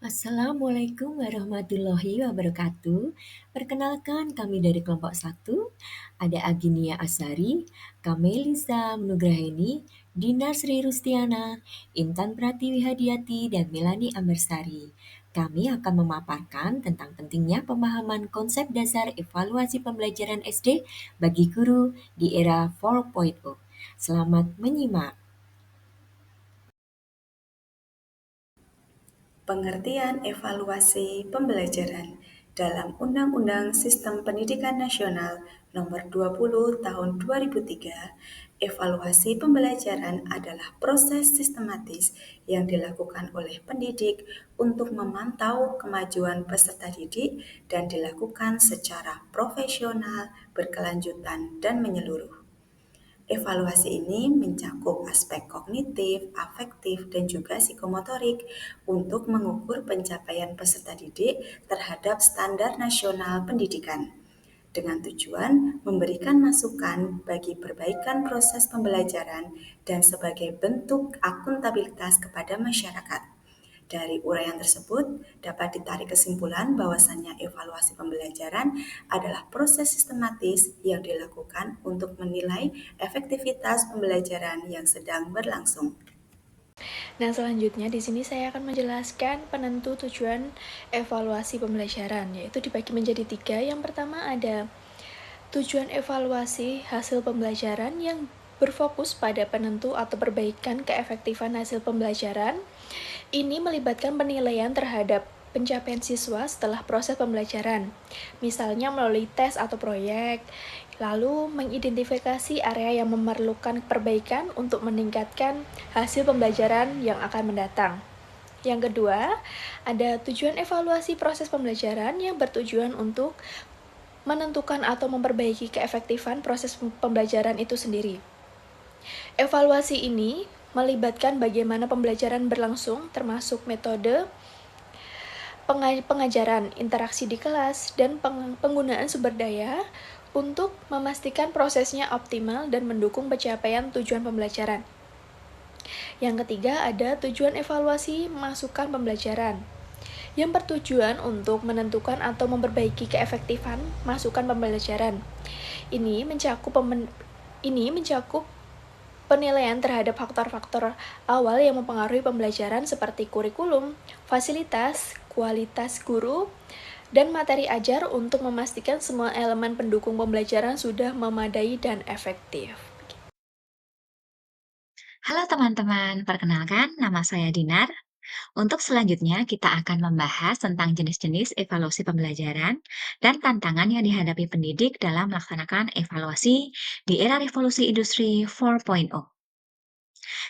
Assalamualaikum warahmatullahi wabarakatuh. Perkenalkan kami dari kelompok satu, ada Aginia Asari, Kamelisa Nugraheni, Dinar Sri Rustiana, Intan Pratiwi Hadiati, dan Melani Ambersari. Kami akan memaparkan tentang pentingnya pemahaman konsep dasar evaluasi pembelajaran SD bagi guru di era 4.0. Selamat menyimak. Pengertian evaluasi pembelajaran dalam Undang-Undang Sistem Pendidikan Nasional Nomor 20 Tahun 2003, evaluasi pembelajaran adalah proses sistematis yang dilakukan oleh pendidik untuk memantau kemajuan peserta didik dan dilakukan secara profesional, berkelanjutan, dan menyeluruh. Evaluasi ini mencakup aspek kognitif, afektif, dan juga psikomotorik untuk mengukur pencapaian peserta didik terhadap standar nasional pendidikan, dengan tujuan memberikan masukan bagi perbaikan proses pembelajaran dan sebagai bentuk akuntabilitas kepada masyarakat. Dari uraian tersebut, dapat ditarik kesimpulan bahwasannya evaluasi pembelajaran adalah proses sistematis yang dilakukan untuk menilai efektivitas pembelajaran yang sedang berlangsung. Nah, selanjutnya di sini saya akan menjelaskan penentu tujuan evaluasi pembelajaran, yaitu dibagi menjadi tiga. Yang pertama ada tujuan evaluasi hasil pembelajaran yang berfokus pada penentu atau perbaikan keefektifan hasil pembelajaran. Ini melibatkan penilaian terhadap pencapaian siswa setelah proses pembelajaran, misalnya melalui tes atau proyek, lalu mengidentifikasi area yang memerlukan perbaikan untuk meningkatkan hasil pembelajaran yang akan mendatang. Yang kedua, ada tujuan evaluasi proses pembelajaran yang bertujuan untuk menentukan atau memperbaiki keefektifan proses pembelajaran itu sendiri. Evaluasi ini melibatkan bagaimana pembelajaran berlangsung, termasuk metode pengajaran, interaksi di kelas, dan penggunaan sumber daya untuk memastikan prosesnya optimal dan mendukung pencapaian tujuan pembelajaran. Yang ketiga, ada tujuan evaluasi masukan pembelajaran yang bertujuan untuk menentukan atau memperbaiki keefektifan masukan pembelajaran. Ini mencakup penilaian terhadap faktor-faktor awal yang mempengaruhi pembelajaran seperti kurikulum, fasilitas, kualitas guru, dan materi ajar untuk memastikan semua elemen pendukung pembelajaran sudah memadai dan efektif. Halo teman-teman, perkenalkan nama saya Dinar. Untuk selanjutnya kita akan membahas tentang jenis-jenis evaluasi pembelajaran dan tantangan yang dihadapi pendidik dalam melaksanakan evaluasi di era revolusi industri 4.0.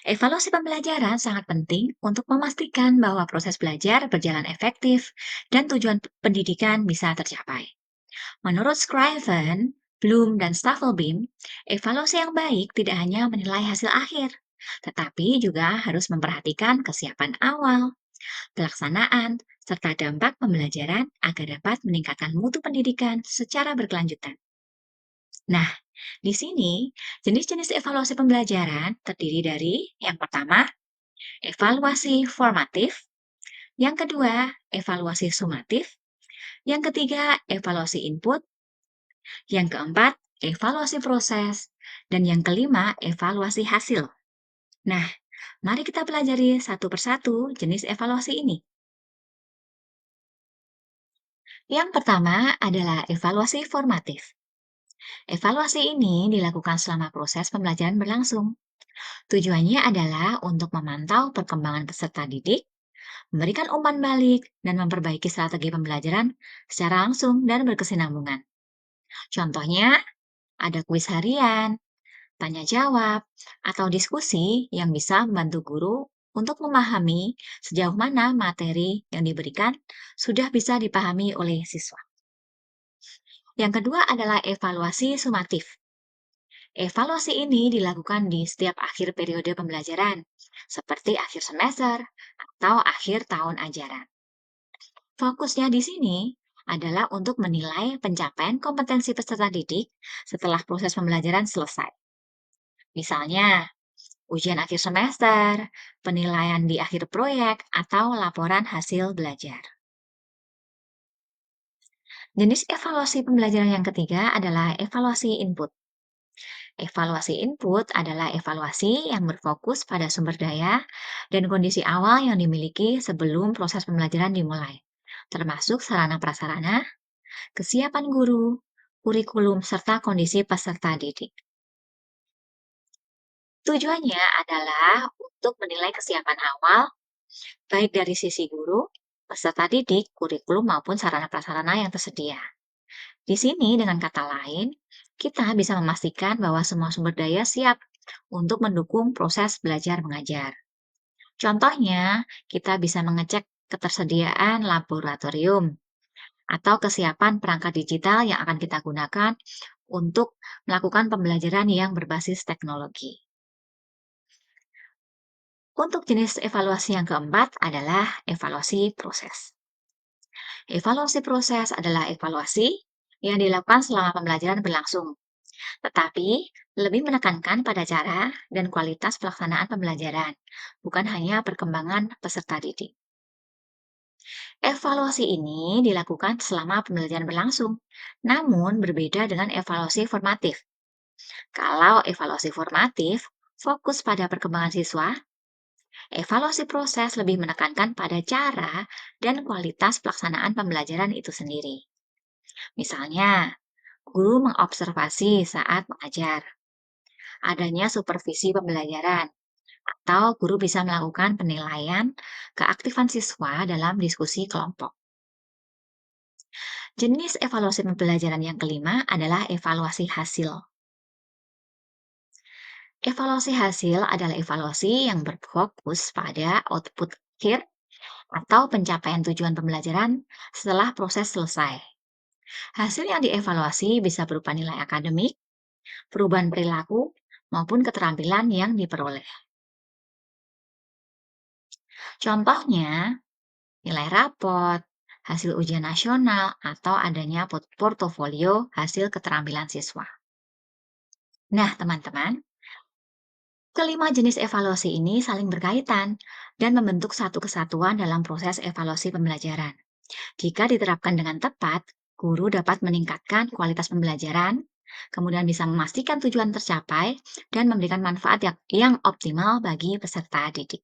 Evaluasi pembelajaran sangat penting untuk memastikan bahwa proses belajar berjalan efektif dan tujuan pendidikan bisa tercapai. Menurut Scriven, Bloom, dan Staffelbeam, evaluasi yang baik tidak hanya menilai hasil akhir, tetapi juga harus memperhatikan kesiapan awal, pelaksanaan, serta dampak pembelajaran agar dapat meningkatkan mutu pendidikan secara berkelanjutan. Nah, di sini jenis-jenis evaluasi pembelajaran terdiri dari yang pertama, evaluasi formatif, yang kedua, evaluasi sumatif, yang ketiga, evaluasi input, yang keempat, evaluasi proses, dan yang kelima, evaluasi hasil. Nah, mari kita pelajari satu persatu jenis evaluasi ini. Yang pertama adalah evaluasi formatif. Evaluasi ini dilakukan selama proses pembelajaran berlangsung. Tujuannya adalah untuk memantau perkembangan peserta didik, memberikan umpan balik, dan memperbaiki strategi pembelajaran secara langsung dan berkesinambungan. Contohnya, ada kuis harian, tanya jawab, atau diskusi yang bisa membantu guru untuk memahami sejauh mana materi yang diberikan sudah bisa dipahami oleh siswa. Yang kedua adalah evaluasi sumatif. Evaluasi ini dilakukan di setiap akhir periode pembelajaran, seperti akhir semester atau akhir tahun ajaran. Fokusnya di sini adalah untuk menilai pencapaian kompetensi peserta didik setelah proses pembelajaran selesai. Misalnya, ujian akhir semester, penilaian di akhir proyek, atau laporan hasil belajar. Jenis evaluasi pembelajaran yang ketiga adalah evaluasi input. Evaluasi input adalah evaluasi yang berfokus pada sumber daya dan kondisi awal yang dimiliki sebelum proses pembelajaran dimulai, termasuk sarana prasarana, kesiapan guru, kurikulum, serta kondisi peserta didik. Tujuannya adalah untuk menilai kesiapan awal, baik dari sisi guru, peserta didik, kurikulum, maupun sarana prasarana yang tersedia. Di sini, dengan kata lain, kita bisa memastikan bahwa semua sumber daya siap untuk mendukung proses belajar mengajar. Contohnya, kita bisa mengecek ketersediaan laboratorium atau kesiapan perangkat digital yang akan kita gunakan untuk melakukan pembelajaran yang berbasis teknologi. Untuk jenis evaluasi yang keempat adalah evaluasi proses. Evaluasi proses adalah evaluasi yang dilakukan selama pembelajaran berlangsung, tetapi lebih menekankan pada cara dan kualitas pelaksanaan pembelajaran, bukan hanya perkembangan peserta didik. Evaluasi ini dilakukan selama pembelajaran berlangsung, namun berbeda dengan evaluasi formatif. Kalau evaluasi formatif fokus pada perkembangan siswa, evaluasi proses lebih menekankan pada cara dan kualitas pelaksanaan pembelajaran itu sendiri. Misalnya, guru mengobservasi saat mengajar, adanya supervisi pembelajaran, atau guru bisa melakukan penilaian keaktifan siswa dalam diskusi kelompok. Jenis evaluasi pembelajaran yang kelima adalah evaluasi hasil. Evaluasi hasil adalah evaluasi yang berfokus pada output akhir atau pencapaian tujuan pembelajaran setelah proses selesai. Hasil yang dievaluasi bisa berupa nilai akademik, perubahan perilaku, maupun keterampilan yang diperoleh. Contohnya, nilai rapot, hasil ujian nasional, atau adanya portofolio hasil keterampilan siswa. Nah, teman-teman, kelima jenis evaluasi ini saling berkaitan dan membentuk satu kesatuan dalam proses evaluasi pembelajaran. Jika diterapkan dengan tepat, guru dapat meningkatkan kualitas pembelajaran, kemudian bisa memastikan tujuan tercapai, dan memberikan manfaat yang optimal bagi peserta didik.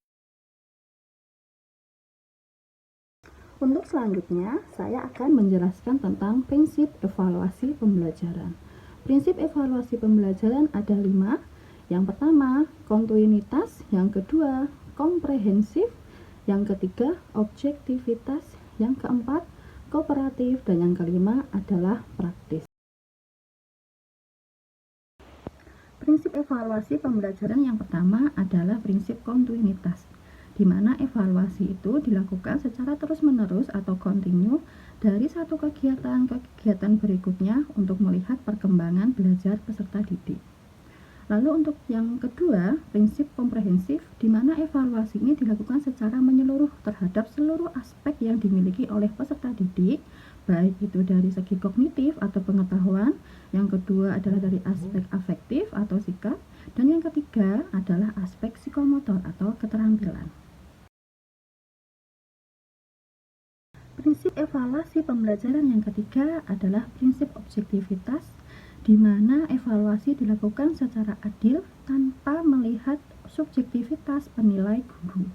Untuk selanjutnya, saya akan menjelaskan tentang prinsip evaluasi pembelajaran. Prinsip evaluasi pembelajaran ada 5. Yang pertama, kontinuitas. Yang kedua, komprehensif. Yang ketiga, objektivitas. Yang keempat, kooperatif. Dan yang kelima adalah praktis. Prinsip evaluasi pembelajaran yang pertama adalah prinsip kontinuitas, di mana evaluasi itu dilakukan secara terus-menerus atau kontinu dari satu kegiatan ke kegiatan berikutnya untuk melihat perkembangan belajar peserta didik. Lalu untuk yang kedua, prinsip komprehensif, di mana evaluasi ini dilakukan secara menyeluruh terhadap seluruh aspek yang dimiliki oleh peserta didik, baik itu dari segi kognitif atau pengetahuan, yang kedua adalah dari aspek afektif atau sikap, dan yang ketiga adalah aspek psikomotor atau keterampilan. Prinsip evaluasi pembelajaran yang ketiga adalah prinsip objektivitas, di mana evaluasi dilakukan secara adil tanpa melihat subjektivitas penilai guru.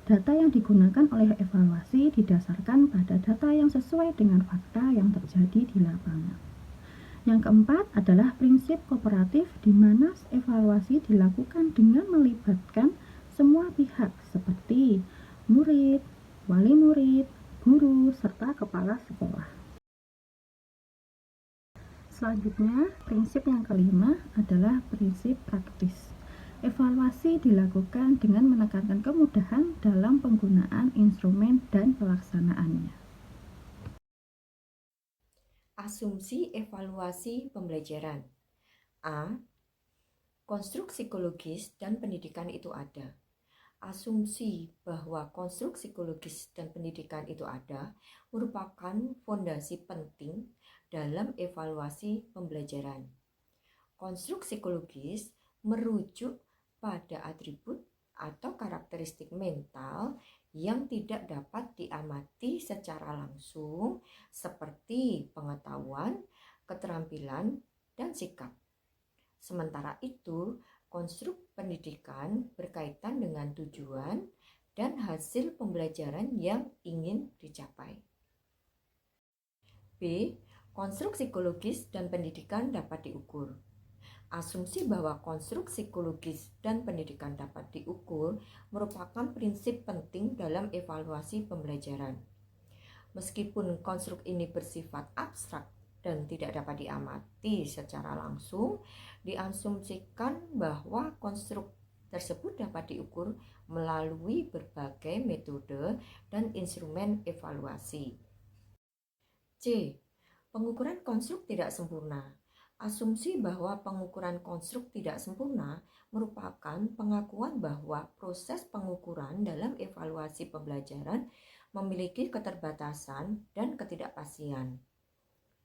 Data yang digunakan oleh evaluasi didasarkan pada data yang sesuai dengan fakta yang terjadi di lapangan. Yang keempat adalah prinsip kooperatif, di mana evaluasi dilakukan dengan melibatkan semua pihak seperti murid, wali murid, guru, serta kepala sekolah. Selanjutnya, prinsip yang kelima adalah prinsip praktis. Evaluasi dilakukan dengan menekankan kemudahan dalam penggunaan instrumen dan pelaksanaannya. Asumsi evaluasi pembelajaran. A. Konstruk psikologis dan pendidikan itu ada. Asumsi bahwa konstruk psikologis dan pendidikan itu ada merupakan fondasi penting dalam evaluasi pembelajaran. Konstruk psikologis merujuk pada atribut atau karakteristik mental yang tidak dapat diamati secara langsung seperti pengetahuan, keterampilan, dan sikap. Sementara itu, konstruk pendidikan berkaitan dengan tujuan dan hasil pembelajaran yang ingin dicapai. B. Konstruk psikologis dan pendidikan dapat diukur. Asumsi bahwa konstruk psikologis dan pendidikan dapat diukur merupakan prinsip penting dalam evaluasi pembelajaran. Meskipun konstruk ini bersifat abstrak dan tidak dapat diamati secara langsung, diasumsikan bahwa konstruk tersebut dapat diukur melalui berbagai metode dan instrumen evaluasi. C. Pengukuran konstruk tidak sempurna. Asumsi bahwa pengukuran konstruk tidak sempurna merupakan pengakuan bahwa proses pengukuran dalam evaluasi pembelajaran memiliki keterbatasan dan ketidakpastian.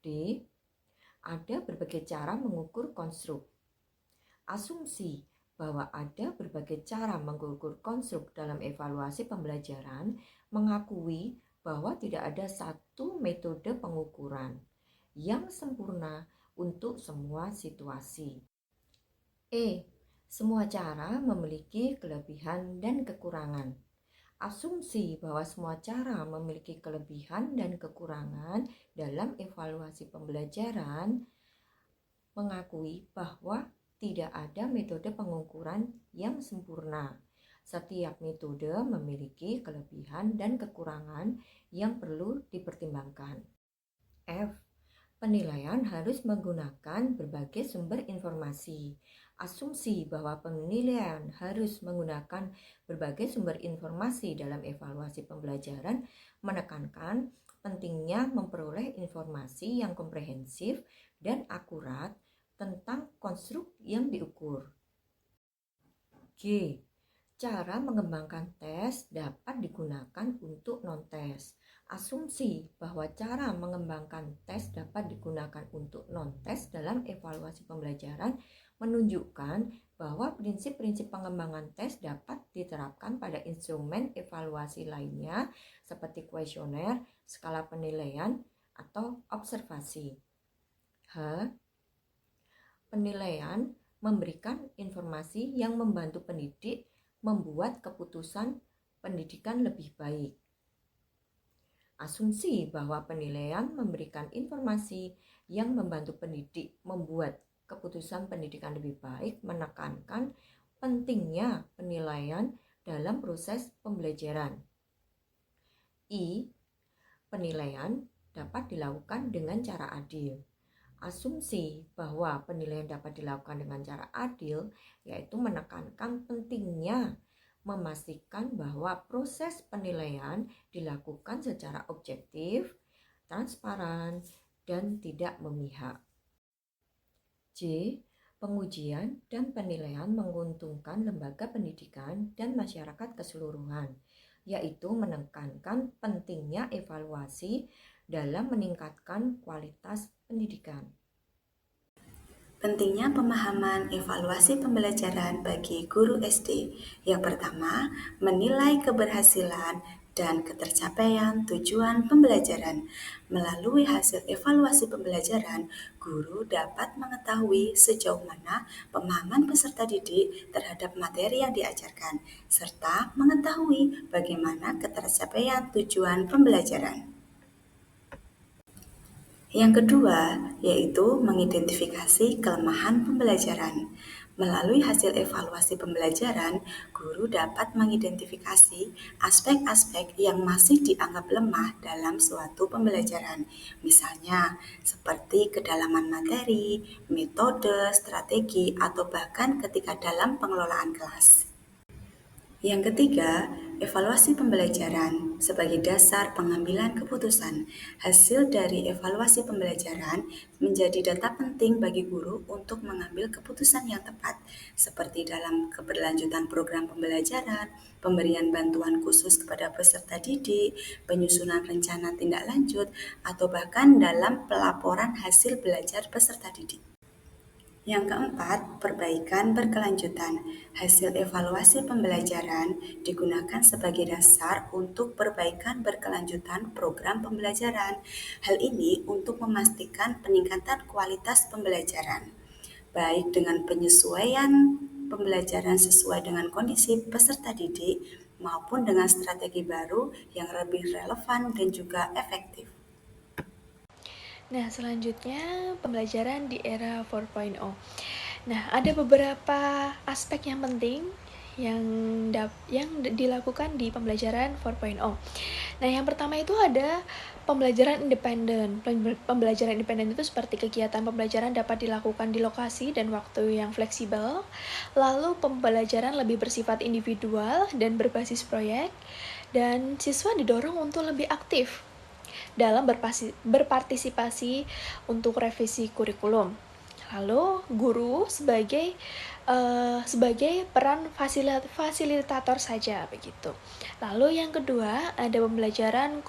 D. Ada berbagai cara mengukur konstruk. Asumsi bahwa ada berbagai cara mengukur konstruk dalam evaluasi pembelajaran mengakui bahwa tidak ada satu metode pengukuran yang sempurna untuk semua situasi. E. Semua cara memiliki kelebihan dan kekurangan. Asumsi bahwa semua cara memiliki kelebihan dan kekurangan dalam evaluasi pembelajaran mengakui bahwa tidak ada metode pengukuran yang sempurna. Setiap metode memiliki kelebihan dan kekurangan yang perlu dipertimbangkan. F. Penilaian harus menggunakan berbagai sumber informasi. Asumsi bahwa penilaian harus menggunakan berbagai sumber informasi dalam evaluasi pembelajaran menekankan pentingnya memperoleh informasi yang komprehensif dan akurat tentang konstruk yang diukur. G. Cara mengembangkan tes dapat digunakan untuk non-tes. Asumsi bahwa cara mengembangkan tes dapat digunakan untuk non-tes dalam evaluasi pembelajaran menunjukkan bahwa prinsip-prinsip pengembangan tes dapat diterapkan pada instrumen evaluasi lainnya seperti kuesioner, skala penilaian, atau observasi. H. Penilaian memberikan informasi yang membantu pendidik membuat keputusan pendidikan lebih baik. Asumsi bahwa penilaian memberikan informasi yang membantu pendidik membuat keputusan pendidikan lebih baik menekankan pentingnya penilaian dalam proses pembelajaran. I. Penilaian dapat dilakukan dengan cara adil. Asumsi bahwa penilaian dapat dilakukan dengan cara adil yaitu menekankan pentingnya memastikan bahwa proses penilaian dilakukan secara objektif, transparan, dan tidak memihak. J. Pengujian dan penilaian menguntungkan lembaga pendidikan dan masyarakat keseluruhan, yaitu menekankan pentingnya evaluasi dalam meningkatkan kualitas pendidikan. Pentingnya pemahaman evaluasi pembelajaran bagi guru SD. Yang pertama, menilai keberhasilan dan ketercapaian tujuan pembelajaran. Melalui hasil evaluasi pembelajaran, guru dapat mengetahui sejauh mana pemahaman peserta didik terhadap materi yang diajarkan, serta mengetahui bagaimana ketercapaian tujuan pembelajaran. Yang kedua, yaitu mengidentifikasi kelemahan pembelajaran. Melalui hasil evaluasi pembelajaran, guru dapat mengidentifikasi aspek-aspek yang masih dianggap lemah dalam suatu pembelajaran. Misalnya, seperti kedalaman materi, metode, strategi, atau bahkan ketika dalam pengelolaan kelas. Yang ketiga, evaluasi pembelajaran sebagai dasar pengambilan keputusan. Hasil dari evaluasi pembelajaran menjadi data penting bagi guru untuk mengambil keputusan yang tepat, seperti dalam keberlanjutan program pembelajaran, pemberian bantuan khusus kepada peserta didik, penyusunan rencana tindak lanjut, atau bahkan dalam pelaporan hasil belajar peserta didik. Yang keempat, perbaikan berkelanjutan. Hasil evaluasi pembelajaran digunakan sebagai dasar untuk perbaikan berkelanjutan program pembelajaran. Hal ini untuk memastikan peningkatan kualitas pembelajaran, baik dengan penyesuaian pembelajaran sesuai dengan kondisi peserta didik maupun dengan strategi baru yang lebih relevan dan juga efektif. Nah, selanjutnya pembelajaran di era 4.0. Nah, ada beberapa aspek yang penting yang dilakukan di pembelajaran 4.0. Nah, yang pertama itu ada pembelajaran independen. Pembelajaran independen itu seperti kegiatan pembelajaran dapat dilakukan di lokasi dan waktu yang fleksibel. Lalu pembelajaran lebih bersifat individual dan berbasis proyek. Dan siswa didorong untuk lebih aktif dalam berpartisipasi untuk revisi kurikulum. Lalu guru sebagai peran fasilitator saja begitu. Lalu yang kedua ada pembelajaran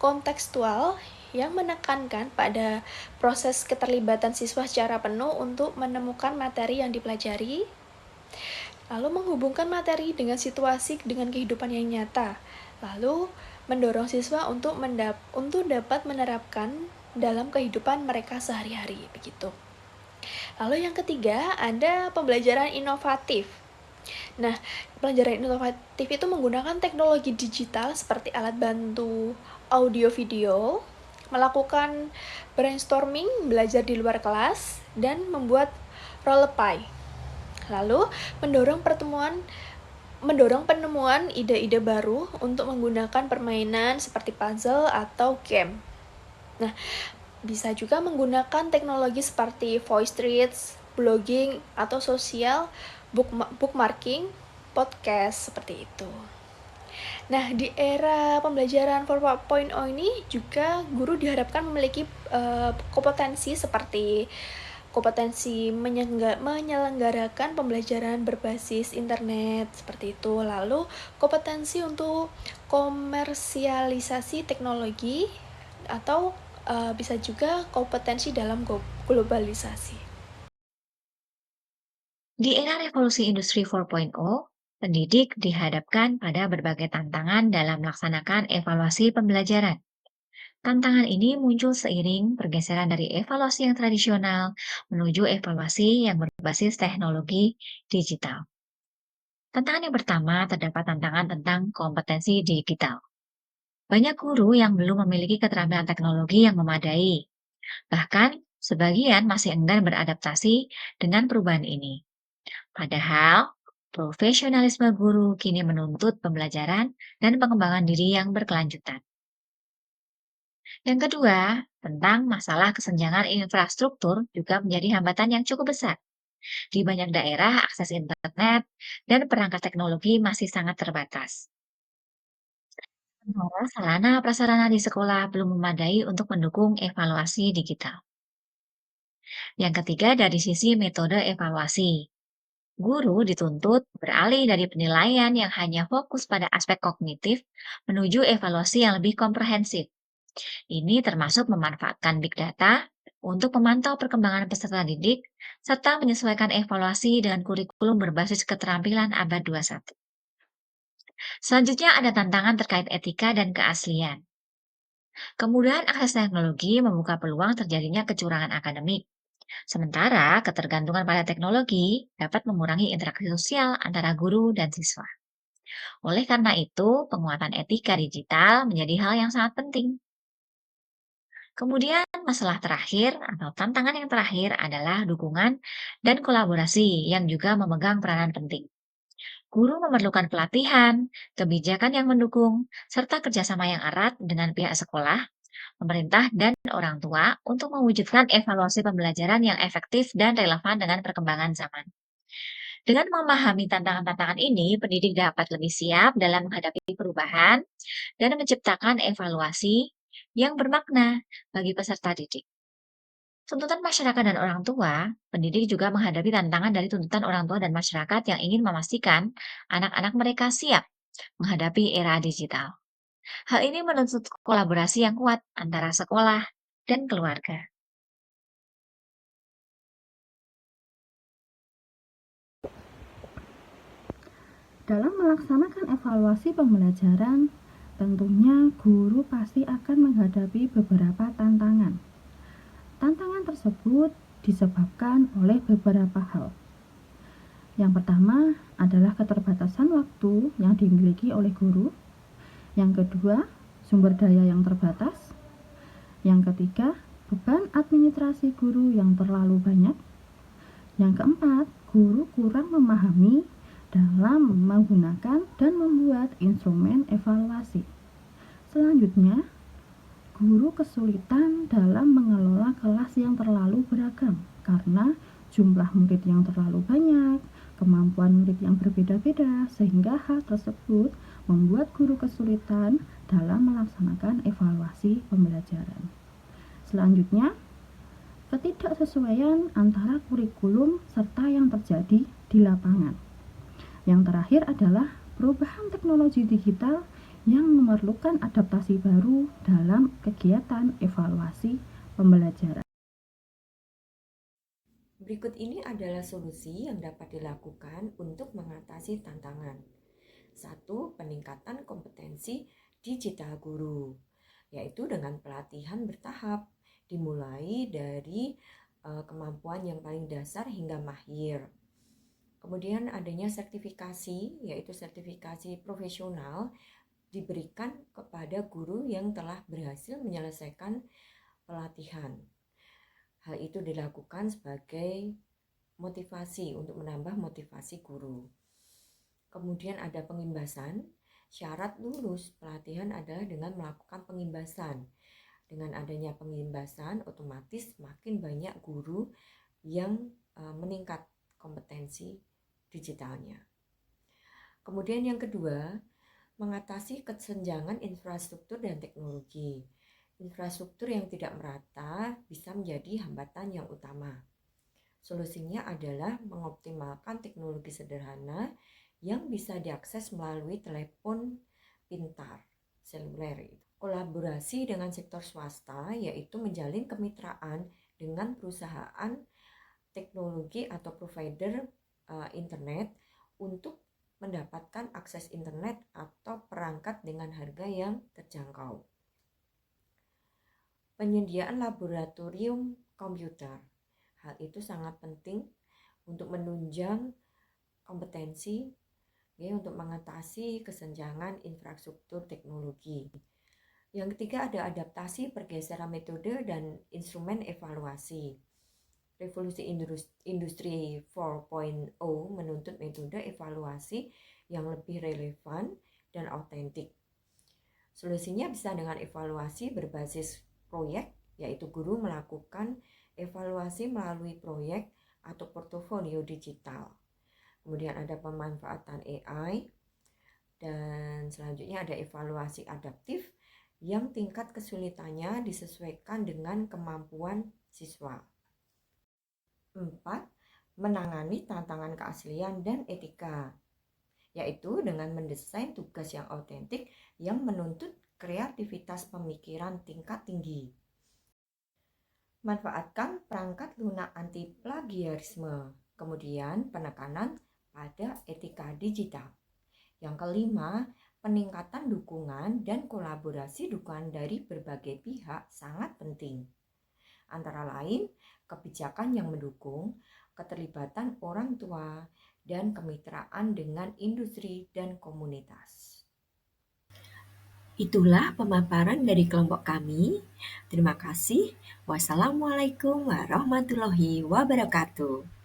kontekstual yang menekankan pada proses keterlibatan siswa secara penuh untuk menemukan materi yang dipelajari, lalu menghubungkan materi dengan situasi dengan kehidupan yang nyata, lalu mendorong siswa untuk dapat menerapkan dalam kehidupan mereka sehari-hari begitu. Lalu yang ketiga ada pembelajaran inovatif. Nah, pembelajaran inovatif itu menggunakan teknologi digital seperti alat bantu audio video, melakukan brainstorming, belajar di luar kelas, dan membuat role play. Lalu mendorong penemuan ide-ide baru untuk menggunakan permainan seperti puzzle atau game. Nah, bisa juga menggunakan teknologi seperti voice threads, blogging, atau sosial bookmarking, podcast, seperti itu. Nah, di era pembelajaran 4.0 ini juga guru diharapkan memiliki kompetensi seperti kompetensi menyelenggarakan pembelajaran berbasis internet seperti itu. Lalu kompetensi untuk komersialisasi teknologi atau bisa juga kompetensi dalam globalisasi. Di era revolusi industri 4.0, pendidik dihadapkan pada berbagai tantangan dalam melaksanakan evaluasi pembelajaran. Tantangan ini muncul seiring pergeseran dari evaluasi yang tradisional menuju evaluasi yang berbasis teknologi digital. Tantangan yang pertama terdapat tantangan tentang kompetensi digital. Banyak guru yang belum memiliki keterampilan teknologi yang memadai, bahkan sebagian masih enggan beradaptasi dengan perubahan ini. Padahal, profesionalisme guru kini menuntut pembelajaran dan pengembangan diri yang berkelanjutan. Yang kedua, tentang masalah kesenjangan infrastruktur juga menjadi hambatan yang cukup besar. Di banyak daerah, akses internet dan perangkat teknologi masih sangat terbatas. Sementara sarana prasarana di sekolah belum memadai untuk mendukung evaluasi digital. Yang ketiga, dari sisi metode evaluasi. Guru dituntut beralih dari penilaian yang hanya fokus pada aspek kognitif menuju evaluasi yang lebih komprehensif. Ini termasuk memanfaatkan big data untuk memantau perkembangan peserta didik serta menyesuaikan evaluasi dengan kurikulum berbasis keterampilan abad 21. Selanjutnya ada tantangan terkait etika dan keaslian. Kemudahan akses teknologi membuka peluang terjadinya kecurangan akademik. Sementara ketergantungan pada teknologi dapat mengurangi interaksi sosial antara guru dan siswa. Oleh karena itu, penguatan etika digital menjadi hal yang sangat penting. Kemudian masalah terakhir atau tantangan yang terakhir adalah dukungan dan kolaborasi yang juga memegang peranan penting. Guru memerlukan pelatihan, kebijakan yang mendukung, serta kerjasama yang erat dengan pihak sekolah, pemerintah, dan orang tua untuk mewujudkan evaluasi pembelajaran yang efektif dan relevan dengan perkembangan zaman. Dengan memahami tantangan-tantangan ini, pendidik dapat lebih siap dalam menghadapi perubahan dan menciptakan evaluasi yang bermakna bagi peserta didik. Tuntutan masyarakat dan orang tua, pendidik juga menghadapi tantangan dari tuntutan orang tua dan masyarakat yang ingin memastikan anak-anak mereka siap menghadapi era digital. Hal ini menuntut kolaborasi yang kuat antara sekolah dan keluarga. Dalam melaksanakan evaluasi pembelajaran, tentunya guru pasti akan menghadapi beberapa tantangan. Tantangan tersebut disebabkan oleh beberapa hal. Yang pertama adalah keterbatasan waktu yang dimiliki oleh guru. Yang kedua, sumber daya yang terbatas. Yang ketiga, beban administrasi guru yang terlalu banyak. Yang keempat, guru kurang memahami dalam menggunakan dan membuat instrumen evaluasi. Selanjutnya, guru kesulitan dalam mengelola kelas yang terlalu beragam karena jumlah murid yang terlalu banyak, kemampuan murid yang berbeda-beda, sehingga hal tersebut membuat guru kesulitan dalam melaksanakan evaluasi pembelajaran. Selanjutnya, ketidaksesuaian antara kurikulum serta yang terjadi di lapangan. Yang terakhir adalah perubahan teknologi digital yang memerlukan adaptasi baru dalam kegiatan evaluasi pembelajaran. Berikut ini adalah solusi yang dapat dilakukan untuk mengatasi tantangan. 1. Peningkatan kompetensi digital guru, yaitu dengan pelatihan bertahap, dimulai dari kemampuan yang paling dasar hingga mahir. Kemudian adanya sertifikasi, yaitu sertifikasi profesional diberikan kepada guru yang telah berhasil menyelesaikan pelatihan. Hal itu dilakukan sebagai motivasi untuk menambah motivasi guru. Kemudian ada pengimbasan. Syarat lulus pelatihan adalah dengan melakukan pengimbasan. Dengan adanya pengimbasan, otomatis makin banyak guru yang meningkat kompetensi digitalnya. Kemudian yang kedua, mengatasi kesenjangan infrastruktur dan teknologi. Infrastruktur yang tidak merata bisa menjadi hambatan yang utama. Solusinya adalah mengoptimalkan teknologi sederhana yang bisa diakses melalui telepon pintar, seluler. Kolaborasi dengan sektor swasta, yaitu menjalin kemitraan dengan perusahaan teknologi atau provider internet untuk mendapatkan akses internet atau perangkat dengan harga yang terjangkau. Penyediaan laboratorium komputer. Hal itu sangat penting untuk menunjang kompetensi, untuk mengatasi kesenjangan infrastruktur teknologi. Yang ketiga ada adaptasi pergeseran metode dan instrumen evaluasi. Revolusi industri 4.0 menuntut metode evaluasi yang lebih relevan dan autentik. Solusinya bisa dengan evaluasi berbasis proyek, yaitu guru melakukan evaluasi melalui proyek atau portofolio digital. Kemudian ada pemanfaatan AI, dan selanjutnya ada evaluasi adaptif yang tingkat kesulitannya disesuaikan dengan kemampuan siswa. 4. Menangani tantangan keaslian dan etika, yaitu dengan mendesain tugas yang autentik yang menuntut kreativitas pemikiran tingkat tinggi. Manfaatkan perangkat lunak anti plagiarisme. Kemudian penekanan pada etika digital. Yang kelima, peningkatan dukungan dan kolaborasi dukungan dari berbagai pihak sangat penting. Antara lain, kebijakan yang mendukung, keterlibatan orang tua, dan kemitraan dengan industri dan komunitas. Itulah pemaparan dari kelompok kami. Terima kasih. Wassalamualaikum warahmatullahi wabarakatuh.